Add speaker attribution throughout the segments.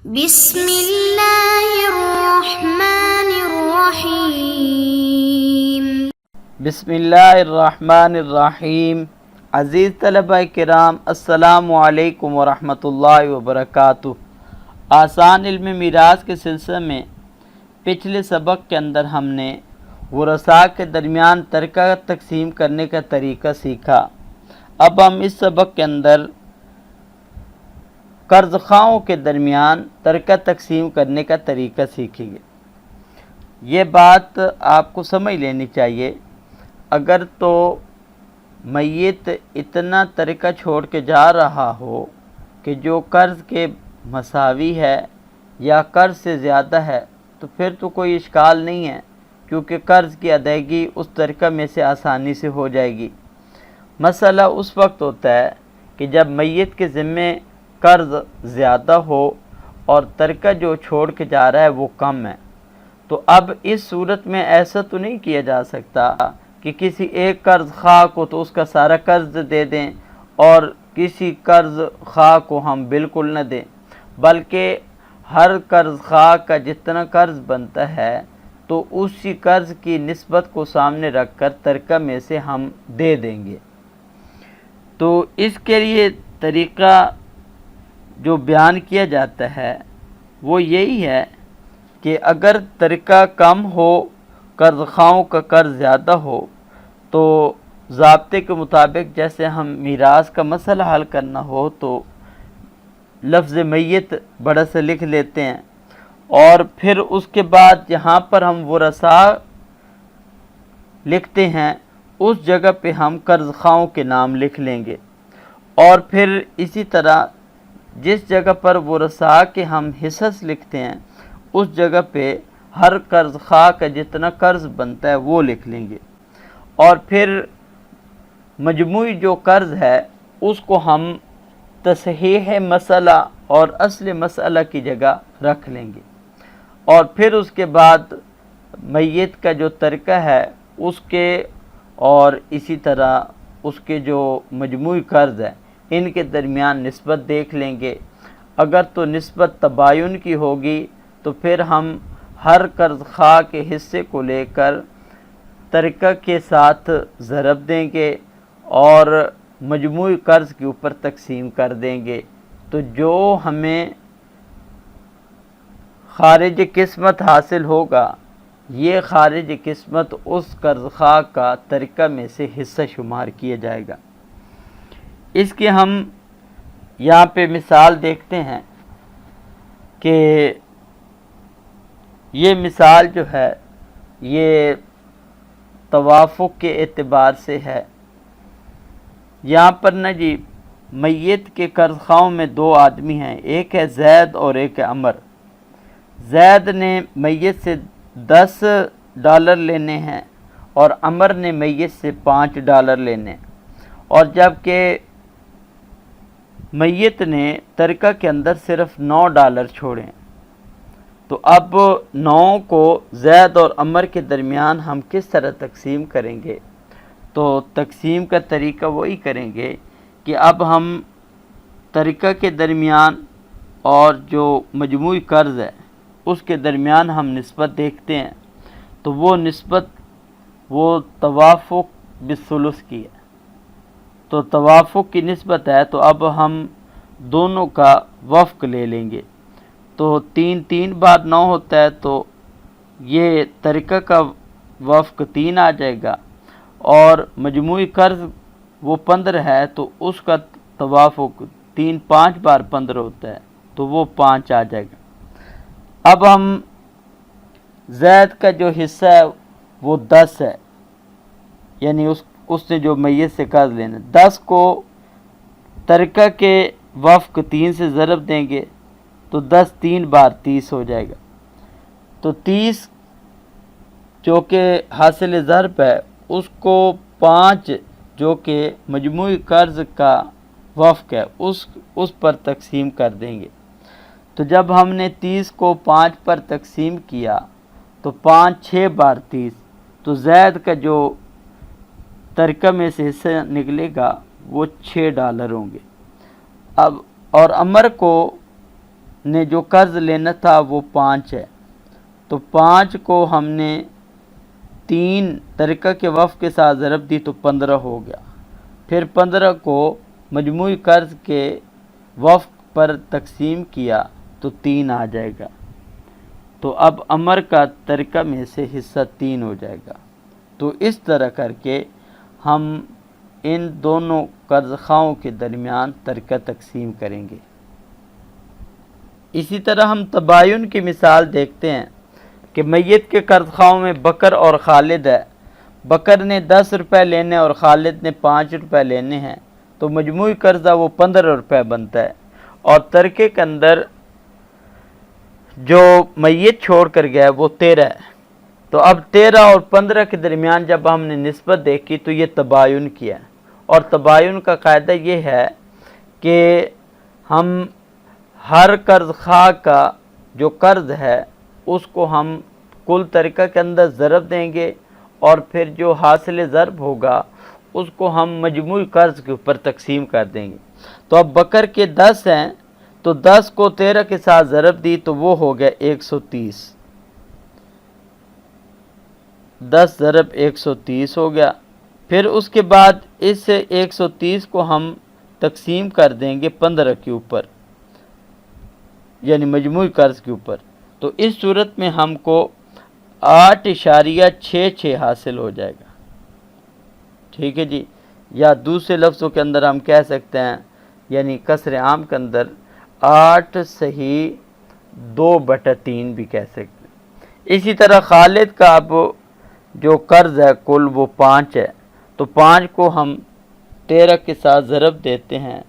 Speaker 1: بسم اللہ الرحمن الرحیم۔
Speaker 2: بسم اللہ الرحمن الرحیم۔ عزیز طلبہ کرام، السلام علیکم ورحمۃ اللہ وبرکاتہ۔ آسان علم میراث کے سلسلے میں پچھلے سبق کے اندر ہم نے ورثاء کے درمیان ترکہ تقسیم کرنے کا طریقہ سیکھا۔ اب ہم اس سبق کے اندر قرض خواہوں کے درمیان ترکہ تقسیم کرنے کا طریقہ سیکھیں گے۔ یہ بات آپ کو سمجھ لینی چاہیے، اگر تو میت اتنا ترکہ چھوڑ کے جا رہا ہو کہ جو قرض کے مساوی ہے یا قرض سے زیادہ ہے تو پھر تو کوئی اشکال نہیں ہے، کیونکہ قرض کی ادائیگی اس ترکہ میں سے آسانی سے ہو جائے گی۔ مسئلہ اس وقت ہوتا ہے کہ جب میت کے ذمے قرض زیادہ ہو اور ترکہ جو چھوڑ کے جا رہا ہے وہ کم ہے، تو اب اس صورت میں ایسا تو نہیں کیا جا سکتا کہ کسی ایک قرض خواہ کو تو اس کا سارا قرض دے دیں اور کسی قرض خواہ کو ہم بالکل نہ دیں، بلکہ ہر قرض خواہ کا جتنا قرض بنتا ہے تو اسی قرض کی نسبت کو سامنے رکھ کر ترکہ میں سے ہم دے دیں گے۔ تو اس کے لیے طریقہ جو بیان کیا جاتا ہے وہ یہی ہے کہ اگر ترکہ کم ہو، قرض خواہوں کا قرض زیادہ ہو، تو ضابطے کے مطابق جیسے ہم میراث کا مسئلہ حل کرنا ہو تو لفظ میت بڑا سے لکھ لیتے ہیں، اور پھر اس کے بعد جہاں پر ہم ورثاء لکھتے ہیں اس جگہ پہ ہم قرض خواہوں کے نام لکھ لیں گے، اور پھر اسی طرح جس جگہ پر ورثاء کے ہم حصص لکھتے ہیں اس جگہ پہ ہر قرض خواہ کا جتنا قرض بنتا ہے وہ لکھ لیں گے، اور پھر مجموعی جو قرض ہے اس کو ہم تصحیح مسئلہ اور اصل مسئلہ کی جگہ رکھ لیں گے، اور پھر اس کے بعد میت کا جو ترکہ ہے اس کے اور اسی طرح اس کے جو مجموعی قرض ہے ان کے درمیان نسبت دیکھ لیں گے۔ اگر تو نسبت تباین کی ہوگی تو پھر ہم ہر قرض خواہ کے حصے کو لے کر ترکہ کے ساتھ ضرب دیں گے اور مجموعی قرض کے اوپر تقسیم کر دیں گے، تو جو ہمیں خارج قسمت حاصل ہوگا یہ خارج قسمت اس قرض خواہ کا ترکہ میں سے حصہ شمار کیا جائے گا۔ اس کی ہم یہاں پہ مثال دیکھتے ہیں کہ یہ مثال جو ہے یہ توافق کے اعتبار سے ہے۔ یہاں پر جی میت کے قرض خواہوں میں دو آدمی ہیں، ایک ہے زید اور ایک ہے عمر۔ زید نے میت سے $10 لینے ہیں اور عمر نے میت سے $5 لینے ہیں، اور جبکہ میت نے ترکہ کے اندر صرف $9 چھوڑے، تو اب 9 کو زید اور عمر کے درمیان ہم کس طرح تقسیم کریں گے؟ تو تقسیم کا طریقہ وہی کریں گے کہ اب ہم ترکہ کے درمیان اور جو مجموعی قرض ہے اس کے درمیان ہم نسبت دیکھتے ہیں، تو وہ نسبت وہ توافق بالثلث کی ہے، تو توافق کی نسبت ہے، تو اب ہم دونوں کا وفق لے لیں گے، تو 3 بار 9 ہوتا ہے، تو یہ ترکہ کا وفق 3 آ جائے گا، اور مجموعی قرض وہ 15 ہے تو اس کا توافق 5 بار 15 ہوتا ہے، تو وہ 5 آ جائے گا۔ اب ہم زید کا جو حصہ ہے وہ 10 ہے، یعنی اس نے جو میت سے قرض لینا، 10 کو ترکہ کے وفق 3 سے ضرب دیں گے تو 10 3 بار 30 ہو جائے گا، تو 30 جو کہ حاصل ضرب ہے اس کو 5 جو کہ مجموعی قرض کا وفق ہے اس پر تقسیم کر دیں گے، تو جب ہم نے 30 کو 5 پر تقسیم کیا تو 5 6 بار 30، تو زید کا جو ترکہ میں سے حصہ نکلے گا وہ $6 ہوں گے۔ اب اور عمر کو نے جو قرض لینا تھا وہ 5 ہے، تو 5 کو ہم نے 3 ترکہ کے وفق کے ساتھ ضرب دی تو 15 ہو گیا، پھر 15 کو مجموعی قرض کے وفق پر تقسیم کیا تو 3 آ جائے گا، تو اب عمر کا ترکہ میں سے حصہ 3 ہو جائے گا۔ تو اس طرح کر کے ہم ان دونوں قرض خواہوں کے درمیان ترکہ تقسیم کریں گے۔ اسی طرح ہم تباین کی مثال دیکھتے ہیں کہ میت کے قرض خواہوں میں بکر اور خالد ہے، بکر نے 10 روپے لینے اور خالد نے 5 روپے لینے ہیں، تو مجموعی قرضہ وہ 15 روپے بنتا ہے، اور ترکے کے اندر جو میت چھوڑ کر گیا ہے وہ 13 ہے، تو اب 13 اور 15 کے درمیان جب ہم نے نسبت دیکھی تو یہ تباین کیا، اور تباین کا قاعدہ یہ ہے کہ ہم ہر قرض خواہ کا جو قرض ہے اس کو ہم کل ترکہ کے اندر ضرب دیں گے، اور پھر جو حاصل ضرب ہوگا اس کو ہم مجموعی قرض کے اوپر تقسیم کر دیں گے۔ تو اب بکر کے 10 ہیں، تو 10 کو 13 کے ساتھ ضرب دی تو وہ ہو گیا 130، 10 ضرب 130 ہو گیا، پھر اس کے بعد اس 130 کو ہم تقسیم کر دیں گے 15 کے اوپر، یعنی مجموعی قرض کے اوپر، تو اس صورت میں ہم کو 8.66 حاصل ہو جائے گا، ٹھیک ہے جی، یا دوسرے لفظوں کے اندر ہم کہہ سکتے ہیں، یعنی کسر عام کے اندر 8/2/3 بھی کہہ سکتے ہیں۔ اسی طرح خالد کا اب جو قرض ہے کل وہ 5 ہے، تو 5 کو ہم 13 کے ساتھ ضرب دیتے ہیں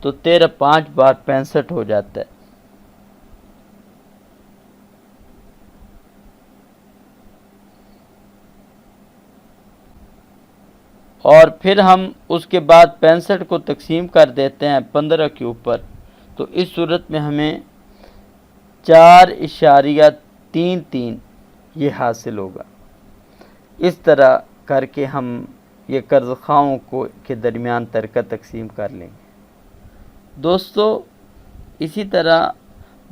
Speaker 2: تو 13 5 بار 65 ہو جاتا ہے، اور پھر ہم اس کے بعد 65 کو تقسیم کر دیتے ہیں 15 کے اوپر، تو اس صورت میں ہمیں 4.33 یہ حاصل ہوگا۔ اس طرح کر کے ہم یہ قرض خواہوں کے درمیان ترکہ تقسیم کر لیں گے۔ دوستو اسی طرح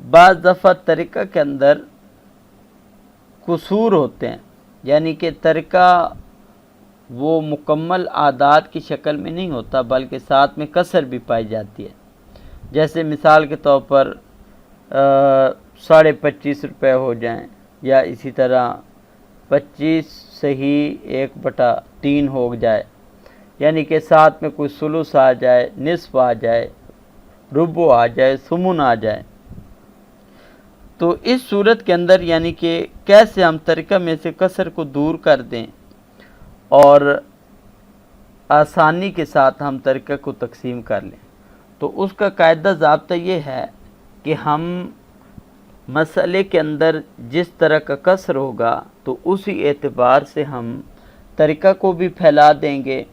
Speaker 2: بعض دفعہ ترکہ کے اندر قصور ہوتے ہیں، یعنی کہ ترکہ وہ مکمل اعداد کی شکل میں نہیں ہوتا بلکہ ساتھ میں کسر بھی پائی جاتی ہے، جیسے مثال کے طور پر 25.5 روپے ہو جائیں، یا اسی طرح 25/1/3 ہو جائے، یعنی کہ ساتھ میں کوئی ثلث آ جائے، نصف آ جائے، ربع آ جائے، ثمن آ جائے، تو اس صورت کے اندر یعنی کہ کیسے ہم ترکہ میں سے کسر کو دور کر دیں اور آسانی کے ساتھ ہم ترکہ کو تقسیم کر لیں، تو اس کا قاعدہ ضابطہ یہ ہے کہ ہم مسئلے کے اندر جس طرح کا کسر ہوگا تو اسی اعتبار سے ہم ترکہ کو بھی پھیلا دیں گے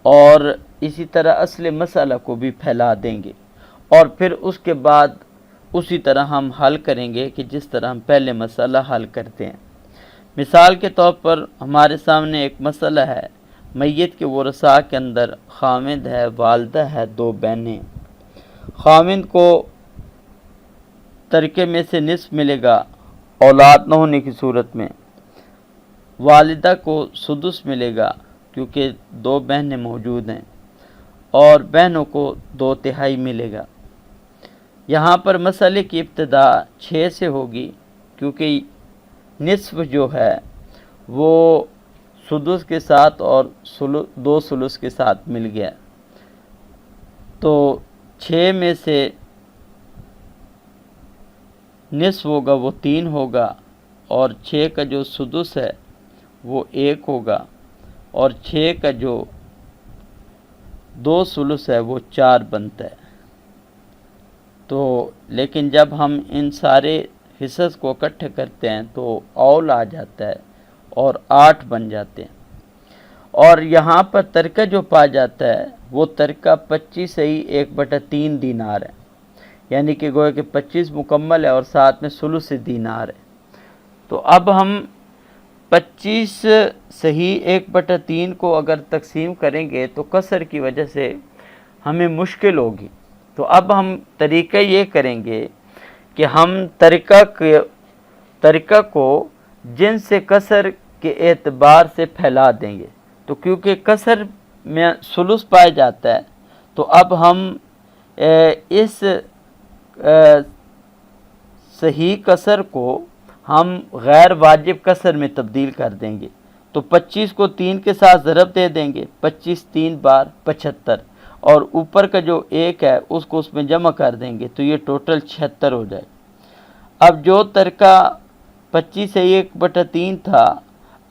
Speaker 2: اور اسی طرح اصل مسئلہ کو بھی پھیلا دیں گے، اور پھر اس کے بعد اسی طرح ہم حل کریں گے کہ جس طرح ہم پہلے مسئلہ حل کرتے ہیں۔ مثال کے طور پر ہمارے سامنے ایک مسئلہ ہے، میت کے ورثاء کے اندر خامند ہے، والدہ ہے، 2 بہنیں، خامند کو ترکے میں سے نصف ملے گا اولاد نہ ہونے کی صورت میں، والدہ کو سدس ملے گا کیونکہ 2 بہنیں موجود ہیں، اور بہنوں کو 2/3 ملے گا۔ یہاں پر مسئلے کی ابتدا 6 سے ہوگی کیونکہ نصف جو ہے وہ سدس کے ساتھ اور 2 ثلث کے ساتھ مل گیا، تو 6 میں سے نصف ہوگا وہ 3 ہوگا، اور 6 کا جو سدس ہے وہ 1 ہوگا، اور 6 کا جو 2 ثلث ہے وہ 4 بنتا ہے۔ تو لیکن جب ہم ان سارے حصص کو اکٹھے کرتے ہیں تو اول آ جاتا ہے اور 8 بن جاتے ہیں، اور یہاں پر ترکہ جو پا جاتا ہے وہ ترکہ 25/1/3 دینار ہے، یعنی کہ گویا کہ 25 مکمل ہے اور ساتھ میں ثلث دینار ہے۔ تو اب ہم 25/1/3 کو اگر تقسیم کریں گے تو کسر کی وجہ سے ہمیں مشکل ہوگی، تو اب ہم طریقہ یہ کریں گے کہ ہم ترکہ کو جنس کسر کے اعتبار سے پھیلا دیں گے. تو کیونکہ کسر میں ثلث پایا جاتا ہے تو اب ہم اس صحیح کسر کو ہم غیر واجب کسر میں تبدیل کر دیں گے. تو 25 کو 3 کے ساتھ ضرب دے دیں گے، 25 3 بار 75، اور اوپر کا جو 1 ہے اس کو اس میں جمع کر دیں گے تو یہ ٹوٹل 76 ہو جائے. اب جو ترکہ 25 سے 1/3 تھا،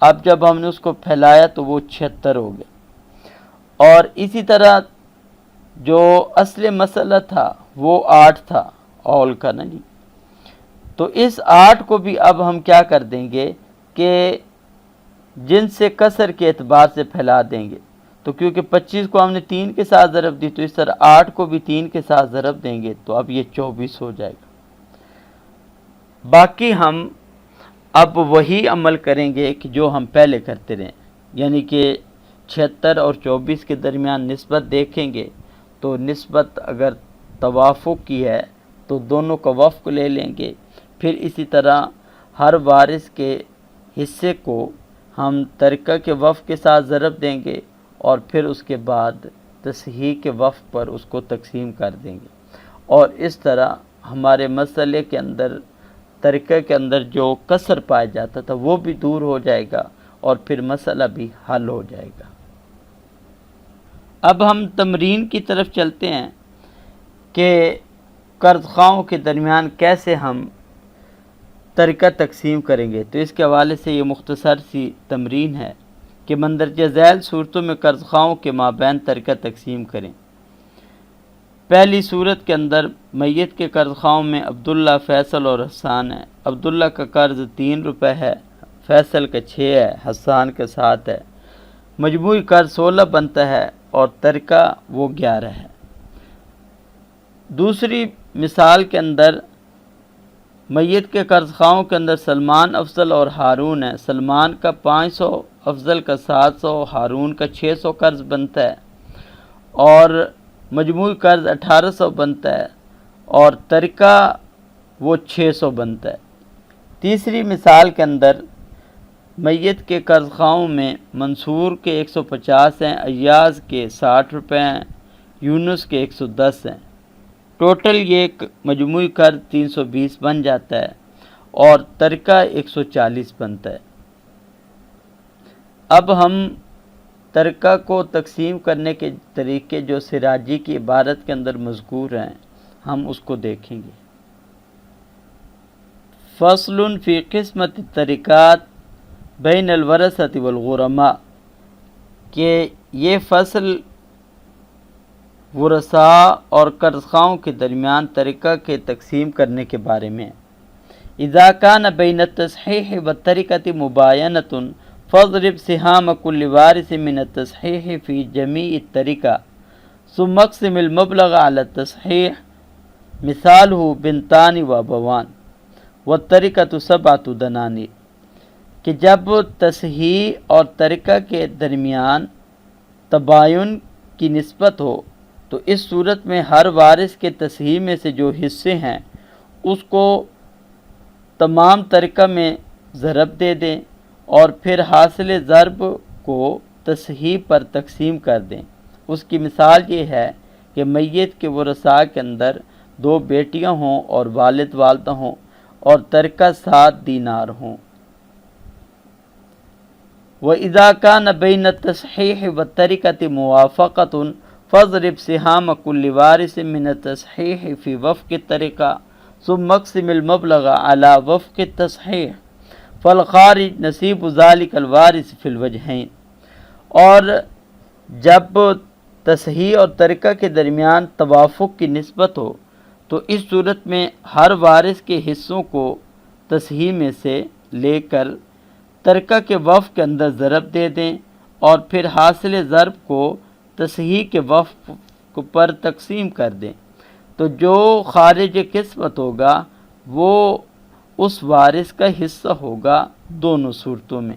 Speaker 2: اب جب ہم نے اس کو پھیلایا تو وہ 76 ہو گیا. اور اسی طرح جو اصل مسئلہ تھا وہ 8 تھا اول کا نا جی، تو اس 8 کو بھی اب ہم کیا کر دیں گے کہ جنس سے کسر کے اعتبار سے پھیلا دیں گے. تو کیونکہ 25 کو ہم نے 3 کے ساتھ ضرب دی تو اس طرح 8 کو بھی 3 کے ساتھ ضرب دیں گے تو اب یہ 24 ہو جائے گا. باقی ہم اب وہی عمل کریں گے کہ جو ہم پہلے کرتے رہے، یعنی کہ 76 اور 24 کے درمیان نسبت دیکھیں گے تو نسبت اگر توافق کی ہے تو دونوں کا وفق لے لیں گے. پھر اسی طرح ہر وارث کے حصے کو ہم ترکہ کے وفق کے ساتھ ضرب دیں گے اور پھر اس کے بعد تصحیح کے وفق پر اس کو تقسیم کر دیں گے. اور اس طرح ہمارے مسئلے کے اندر ترکہ کے اندر جو کسر پایا جاتا تھا وہ بھی دور ہو جائے گا اور پھر مسئلہ بھی حل ہو جائے گا. اب ہم تمرین کی طرف چلتے ہیں کہ قرض خواہوں کے درمیان کیسے ہم ترکہ تقسیم کریں گے. تو اس کے حوالے سے یہ مختصر سی تمرین ہے کہ مندرجہ ذیل صورتوں میں قرض خواہوں کے مابین ترکہ تقسیم کریں. پہلی صورت کے اندر میت کے قرض خواہوں میں عبداللہ، فیصل اور حسان ہے. عبداللہ کا قرض 3 روپے ہے، فیصل کا 6 ہے، حسان کا 7 ہے. مجموعی قرض 16 بنتا ہے اور ترکہ وہ 11 ہے. دوسری مثال کے اندر میت کے قرض خواہوں کے اندر سلمان، افضل اور ہارون ہے. سلمان کا 500، افضل کا 700، ہارون کا 600 قرض بنتا ہے اور مجموعی قرض 1800 بنتا ہے اور ترکہ وہ 600 بنتا ہے. تیسری مثال کے اندر میت کے قرض خواہوں میں منصور کے 150 ہیں، ایاز کے 60 روپے ہیں، یونس کے 110 ہیں. ٹوٹل یہ مجموعی قرض 320 بن جاتا ہے اور ترکہ 140 بنتا ہے. اب ہم ترکہ کو تقسیم کرنے کے طریقے جو سراجی کی عبارت کے اندر مذکور ہیں ہم اس کو دیکھیں گے. فصل فی قسمت الترکات بین الورثۃ والغرماء، کہ یہ فصل ورثاء اور قرض خواہوں کے درمیان ترکہ کے تقسیم کرنے کے بارے میں. اذا کان بین التصحیح والترکۃ مباینۃ فاضرب سہام کل وارث من التصحیح فی جمیع الترکہ ثم اقسم المبلغ علی التصحیح، مثالہ بنتان و ابوان والترکۃ 7 دنانیر. کہ جب تصحیح اور ترکہ کے درمیان تباین کی نسبت ہو تو اس صورت میں ہر وارث کے تصحیح میں سے جو حصے ہیں اس کو تمام ترکہ میں ضرب دے دیں اور پھر حاصل ضرب کو تصحیح پر تقسیم کر دیں. اس کی مثال یہ ہے کہ میت کے ورثاء کے اندر 2 بیٹیاں ہوں اور والد والدہ ہوں اور ترکہ 7 دینار ہوں. وَإِذَا كَانَ بَيْنَ التَّصْحِيحِ وَالتَّرِكَةِ مُوَافَقَةٌ فَاضْرِبْ سِهَامَ كُلِّ وَارِثٍ مِنَ التَّصْحِيحِ فِي وَفْقِ التَّرِكَةِ ثُمَّ اقْسِمِ الْمَبْلَغَ عَلَى وَفْقِ التَّصْحِيحِ فَالْخَارِجُ نَصِيبُ ذَلِكَ الْوَارِثِ فِي الْوَجْهَيْنِ. اور جب تصحیح اور ترکہ کے درمیان توافق کی نسبت ہو تو اس صورت میں ہر وارث کے حصوں کو تصحیح میں سے لے کر ترکہ کے وفق کے اندر ضرب دے دیں اور پھر حاصل ضرب کو تصحیح کے وفق پر تقسیم کر دیں. تو جو خارج قسمت ہوگا وہ اس وارث کا حصہ ہوگا دونوں صورتوں میں.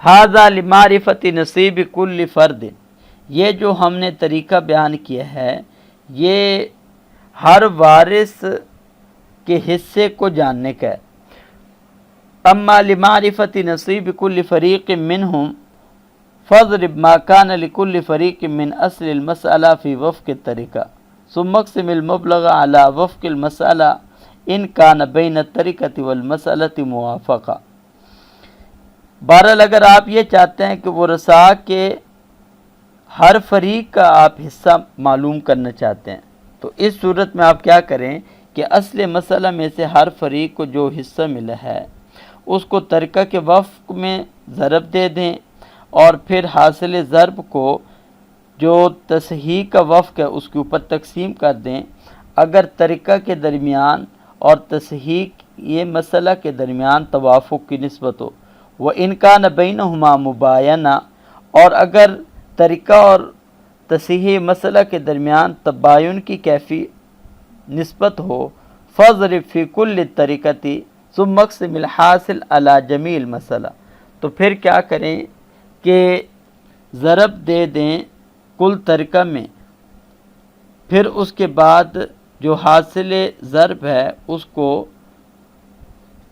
Speaker 2: ھذا لمعرفت نصیب کل فرد، یہ جو ہم نے طریقہ بیان کیا ہے یہ ہر وارث کے حصے کو جاننے کا ہے۔ اما لمعرفت نصیب کل فریق منہم فاضرب ما کان لکل فریق من اصل المسألہ فی وفق الطریقہ ثم اقسم المبلغ علی وفق المسألہ ان کان بین الطریقۃ والمسألۃ موافقہ۔ بہرحال اگر آپ یہ چاہتے ہیں کہ ورثاء کے ہر فریق کا آپ حصہ معلوم کرنا چاہتے ہیں تو اس صورت میں آپ کیا کریں کہ اصل مسئلہ میں سے ہر فریق کو جو حصہ ملا ہے اس کو طریقہ کے وفق میں ضرب دے دیں اور پھر حاصل ضرب کو جو تصحیح کا وفق ہے اس کے اوپر تقسیم کر دیں۔ اگر طریقہ کے درمیان اور تصحیح یہ مسئلہ کے درمیان توافق کی نسبت ہو وَإِنْ كَانَ بَيْنَهُمَا مُبَايَنَةٌ، اور اگر طریقہ اور تصحیح مسئلہ کے درمیان تباین کی کیفی نسبت ہو فَاضْرِبْ فِي كُلِّ الطَّرِيقَةِ ثُمَّ اقْسِمِ الْحَاصِلَ عَلَى جَمِيعِ الْمَسْأَلَةِ، تو پھر کیا کریں کہ ضرب دے دیں کل طریقہ میں، پھر اس کے بعد جو حاصل ضرب ہے اس کو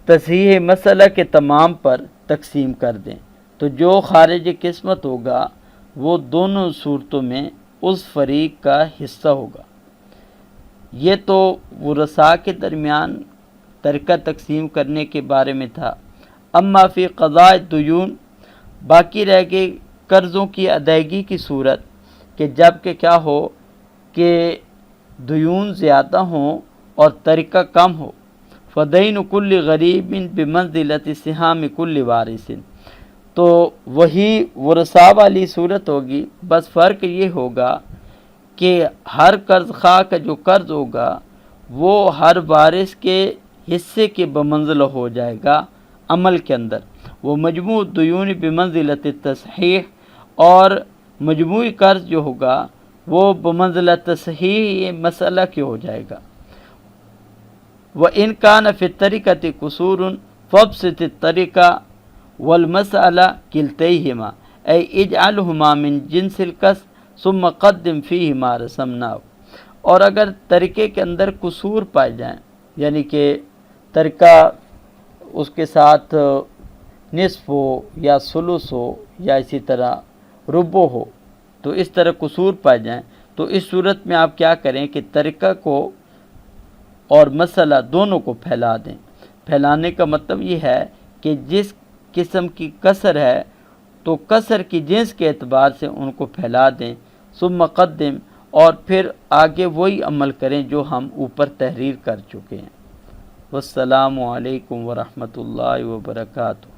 Speaker 2: تصحیح مسئلہ کے تمام پر تقسیم کر دیں، تو جو خارج قسمت ہوگا وہ دونوں صورتوں میں اس فریق کا حصہ ہوگا۔ یہ تو ورثاء کے درمیان طریقہ تقسیم کرنے کے بارے میں تھا۔ اما فی قضاء الدیون، باقی رہ گئے قرضوں کی ادائیگی کی صورت کہ جب کہ کیا ہو کہ دیون زیادہ ہوں اور طریقہ کم ہو، فدین کل غریب بمنزلۃ سہام کل وارث، تو وہی ورثاء والی صورت ہوگی، بس فرق یہ ہوگا کہ ہر قرض خواہ کا جو قرض ہوگا وہ ہر وارث کے حصے کے بمنزلہ ہو جائے گا عمل کے اندر، وہ مجموع دیون بمنزلۃ التصحیح، اور مجموعی قرض جو ہوگا وہ بمنزلہ تصحیح یہ مسئلہ کے ہو جائے گا۔ وَإِنْ كَانَ فِي الطَّرِيقَةِ قُصُورٌ فَابْسِطِ الطَّرِيقَةَ وَالْمَسْأَلَةَ كِلْتَيْهِمَا أي اجعلهما من جنس القسم ثم قدم فيه ما رسمناه، اور اگر طریقے کے اندر قصور پائے جائیں یعنی کہ طریقہ اس کے ساتھ نصف ہو یا ثلث ہو یا اسی طرح ربع ہو، تو اس طرح قصور پائے جائیں تو اس صورت میں آپ کیا کریں کہ طریقہ کو اور مسئلہ دونوں کو پھیلا دیں۔ پھیلانے کا مطلب یہ ہے کہ جس قسم کی کسر ہے تو کسر کی جنس کے اعتبار سے ان کو پھیلا دیں، ثم قدم، اور پھر آگے وہی عمل کریں جو ہم اوپر تحریر کر چکے ہیں۔ والسلام علیکم ورحمۃ اللہ وبرکاتہ۔